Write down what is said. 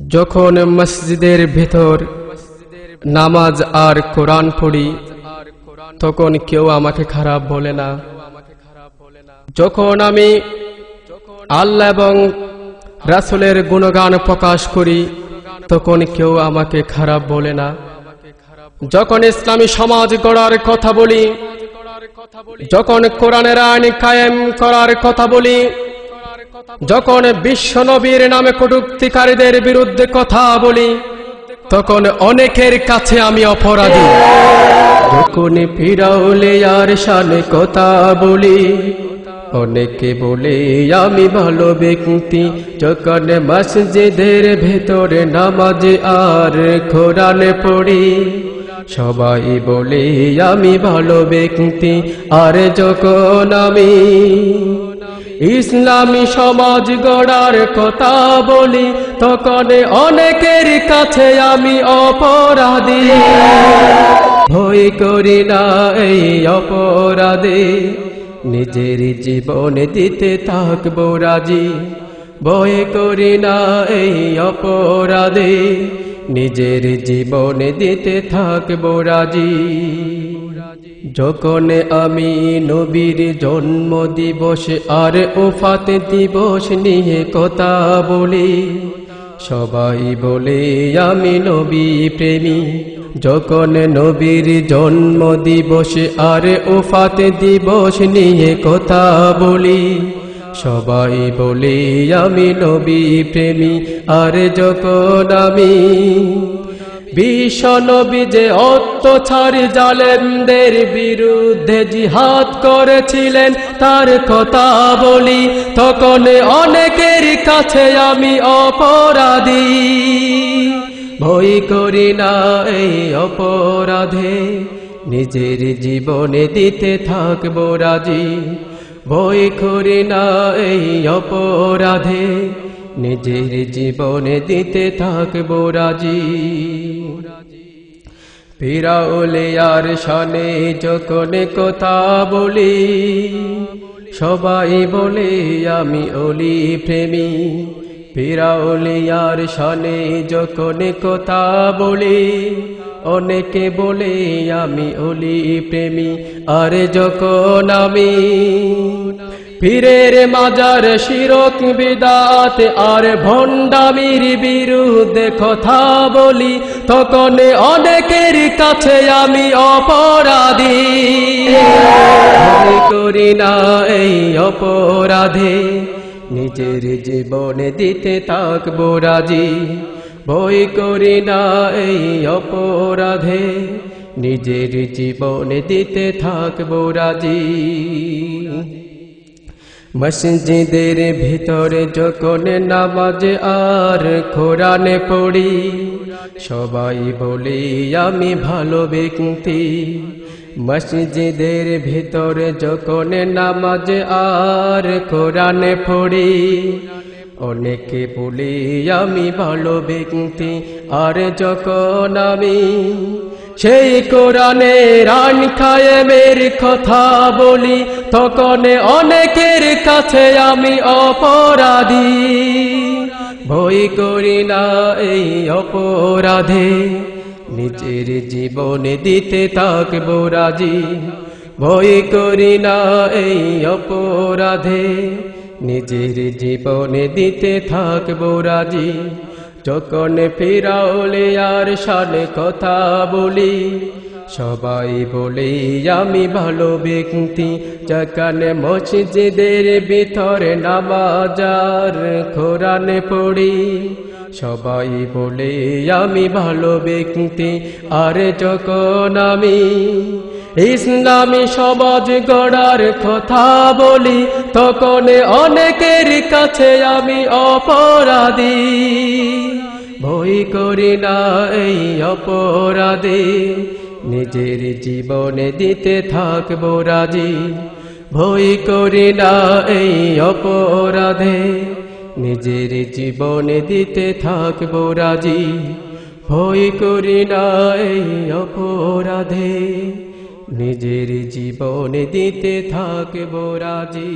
যখন মসজিদের ভেতর নামাজ আর কোরআন পড়ি তখন কেউ আমাকে খারাপ বলে না। যখন আমি আল্লাহ এবং রাসূলের গুণগান প্রকাশ করি তখন কেউ আমাকে খারাপ বলে না। যখন ইসলামী সমাজ গড়ার কথা বলি, যখন কোরআনের আইন কায়েম করার কথা বলি, যখন বিশ্ব নবীর নামে কটূক্তিকারীদের বিরুদ্ধে কথা বলি তখন অনেকের কাছে আমি অপরাধী। যখন ফিরাউলিয়ার শানে কথা বলি অনেকে বলে আমি ভালো ব্যক্তি। যখন মসজিদের ভেতরে নামাজ আর কোরআন পড়ি সবাই বলে আমি ভালো ব্যক্তি। আর যখন আমি ইসলামী সমাজ গড়ার কথা বলি তখন অনেকের কাছে আমি অপরাধী। ভয় করি না এই অপরাধে, নিজের জীবন দিতে থাকবো রাজি। ভয় করি না এই অপরাধে, নিজের জীবন দিতে থাকবো রাজি। যখন আমি নবীর জন্ম দিবস আর ওফাত দিবস নিয়ে কথা বলি সবাই বলে আমি নবী প্রেমী। যখন নবীর জন্ম দিবস আর ওফাত দিবস নিয়ে কথা বলি সবাই বলে আমি নবী প্রেমী। আর যখন আমি বিশ্ব নবী যে অত্যাচার জালেমদের বিরুদ্ধে জিহাদ করেছিলেন তার কথা বলি তখন অনেকের কাছে আমি অপরাধী। ভয় করি না এই অপরাধে, নিজের জীবনে দিতে থাকবো রাজি। ভয় করি না এই অপরাধে, নিজের জীবনে দিতে থাকবো রাজি। ফিরাউলিয়ার শানে যখন কথা বলি সবাই বলে আমি ওলি প্রেমী। ফিরাউলিয়ার শানে যখন কথা বলি অনেকে বলে আমি ওলি প্রেমী। আর যখন আমি পীরের মাজার শিরক বিদাত আর ভণ্ডামির বিরুদ্ধে কথা বলি তখন অনেকের কাছে আমি অপরাধী। ভয় করি না এই অপরাধে, নিজের জীবনে দিতে থাকবো রাজি। ভয় করি না এই অপরাধে, নিজের জীবনে দিতে থাকবো রাজি। মসজিদের ভিতরে যখন নামাজ আর কোরআন পড়ি সবাই বলে আমি ভালো ব্যক্তি। মসজিদের ভিতরে যখন নামাজ আর কোরআন পড়ি অনেকে বলে আমি ভালো ব্যক্তি। আর যখন আমি সেই কোরআনের আইন কায়েমের কথা বলি তখন অনেকের কাছে আমি অপরাধী। ভয় করি না এই অপরাধে, নিজের জীবনে দিতে থাকবো রাজি। ভয় করি না এই অপরাধে, নিজের জীবনে দিতে থাকবো রাজি। যখন ফিরাউলিয়ার শানে কথা বলি সবাই বলে আমি ভালো ব্যক্তি। যখন মসজিদের ভিতরে নামাজ আর কোরআন পড়ি সবাই বলে আমি ভালো ব্যক্তি। আর যখন আমি ইসলামী সমাজ গড়ার কথা বলি তখন অনেকের কাছে আমি অপরাধী। ভয় করি না এই অপরাধে, নিজের জীবনে দিতে থাকবো রাজি। ভয় করি না এই অপরাধে, নিজের জীবনে দিতে থাকবো রাজি। ভয় করি না এই অপরাধে, নিজের জীবনে দিতে থাকবো রাজি।